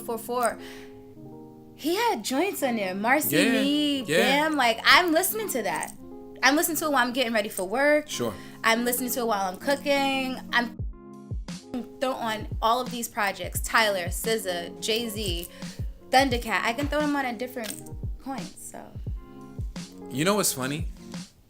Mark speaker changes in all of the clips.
Speaker 1: 444. He had joints on there. Marcy Me,
Speaker 2: yeah.
Speaker 1: Bam. Like, I'm listening to that. I'm listening to it while I'm getting ready for work.
Speaker 2: Sure.
Speaker 1: I'm listening to it while I'm cooking. I'm throw on all of these projects. Tyler, SZA, Jay-Z, Thundercat. I can throw them on at different points. So.
Speaker 2: You know what's funny?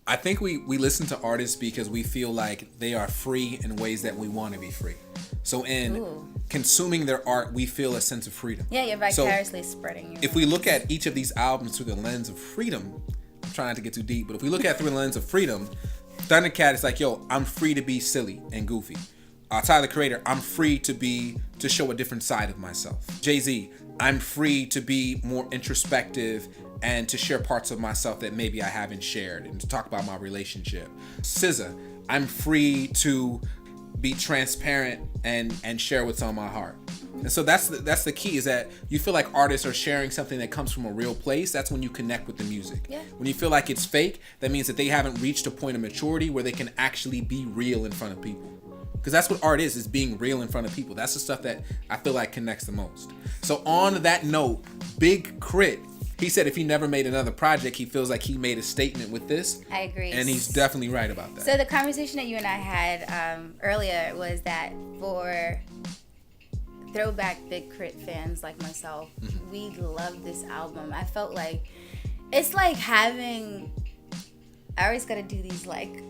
Speaker 2: I think we listen to artists because we feel like they are free in ways that we want to be free. So in consuming their art, we feel a sense of freedom.
Speaker 1: Yeah, you're vicariously spreading.
Speaker 2: If we look at each of these albums through the lens of freedom, I'm trying not to get too deep, but if we look at through the lens of freedom, Thundercat is like, yo, I'm free to be silly and goofy. Tyler, the Creator, I'm free to show a different side of myself. Jay-Z, I'm free to be more introspective and to share parts of myself that maybe I haven't shared and to talk about my relationship. SZA, I'm free to be transparent and share what's on my heart. And so that's the key, is that you feel like artists are sharing something that comes from a real place. That's when you connect with the music.
Speaker 1: Yeah.
Speaker 2: When you feel like it's fake, that means that they haven't reached a point of maturity where they can actually be real in front of people. Because that's what art is being real in front of people. That's the stuff that I feel like connects the most. So on that note, Big Krit, he said if he never made another project, he feels like he made a statement with this.
Speaker 1: I agree.
Speaker 2: And he's definitely right about that.
Speaker 1: So the conversation that you and I had earlier was that for throwback Big Krit fans like myself, we love this album. I felt like it's like having, I always got to do these like...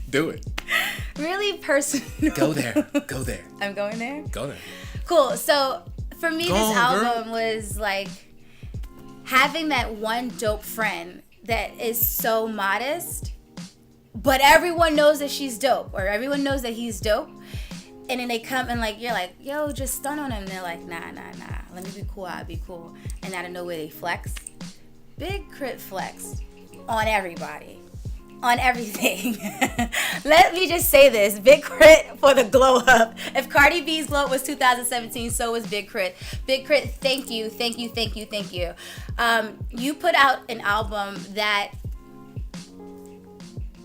Speaker 2: Do it.
Speaker 1: Really personal.
Speaker 2: Go there.
Speaker 1: I'm going there?
Speaker 2: Go there.
Speaker 1: Cool. So for me, this album was like having that one dope friend that is so modest, but everyone knows that she's dope, or everyone knows that he's dope. And then they come and like, you're like, yo, just stun on him. And they're like, nah. Let me be cool. I'll be cool. And out of nowhere, they flex. Big Krit flex on everybody. On everything. Let me just say this. Big Krit for the glow up. If Cardi B's glow up was 2017, so was Big Krit. Big Krit, thank you. You put out an album that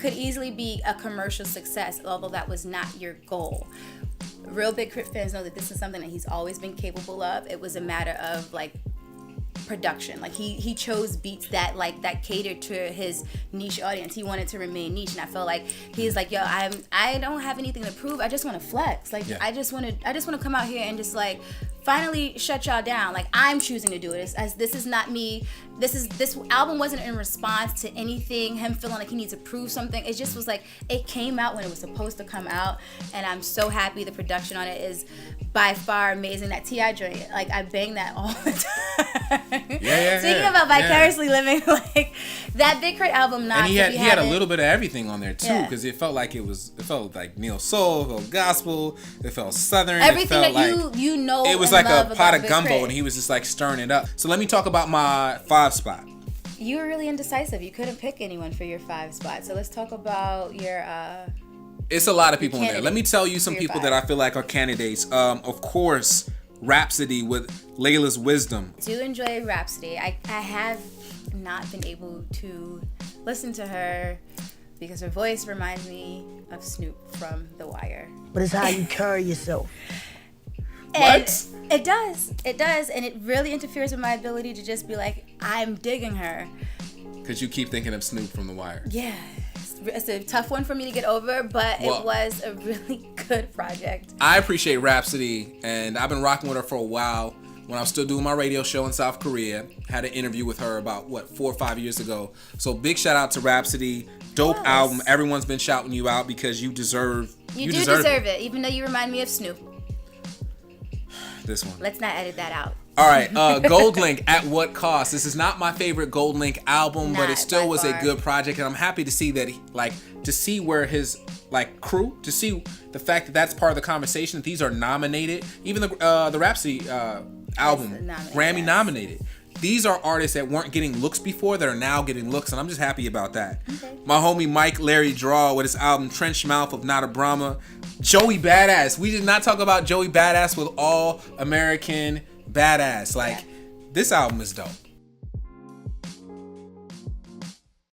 Speaker 1: could easily be a commercial success, although that was not your goal. Real Big Krit fans know that this is something that he's always been capable of. It was a matter of like production. Like he chose beats that catered to his niche audience. He wanted to remain niche, and I felt like he's like, yo, I don't have anything to prove. I just want to flex. Like I just want to come out here and just like finally shut y'all down. Like I'm choosing to do it. This is not me. This album wasn't in response to anything, him feeling like he needs to prove something. It just was like it came out when it was supposed to come out, and I'm so happy. The production on it is by far amazing. That T.I. joint, like I bang that all the time.
Speaker 2: Yeah.
Speaker 1: Speaking about vicariously living, like that Big Krit album,
Speaker 2: and he had a little bit of everything on there too, because it felt like it felt like neo soul, it felt gospel, it felt southern,
Speaker 1: everything
Speaker 2: it felt
Speaker 1: that
Speaker 2: like,
Speaker 1: you know.
Speaker 2: It was like a pot of
Speaker 1: Big
Speaker 2: gumbo,
Speaker 1: Krit.
Speaker 2: and he was just like stirring it up. So let me talk about my 5 spot.
Speaker 1: You were really indecisive. You couldn't pick anyone for your 5 spot. So let's talk about your.
Speaker 2: It's a lot of people in there. Let me tell you some people that I feel like are candidates. Of course, Rhapsody with Layla's Wisdom.
Speaker 1: I do enjoy Rhapsody. I have not been able to listen to her because her voice reminds me of Snoop from The Wire.
Speaker 3: But it's how you carry yourself.
Speaker 2: What?
Speaker 1: It does, and it really interferes with my ability to just be like, I'm digging her.
Speaker 2: Because you keep thinking of Snoop from The Wire.
Speaker 1: Yeah, it's a tough one for me to get over, but it was a really good project.
Speaker 2: I appreciate Rhapsody, and I've been rocking with her for a while. When I was still doing my radio show in South Korea, had an interview with her about 4 or 5 years ago. So big shout out to Rhapsody, dope album. Everyone's been shouting you out because you deserve.
Speaker 1: You do deserve it, even though you remind me of Snoop.
Speaker 2: This one.
Speaker 1: Let's not edit that out.
Speaker 2: All right, Gold Link, At What Cost? This is not my favorite Gold Link album, but it still was a good project, and I'm happy to see that, to see where his crew, to see the fact that that's part of the conversation. That these are nominated, even the Rhapsody album, Grammy nominated. These are artists that weren't getting looks before that are now getting looks, and I'm just happy about that. Okay. My homie Mike Larry Draw with his album Trench Mouth of Not a Brahma. Joey Badass. We did not talk about Joey Badass with All American Badass. This album is dope.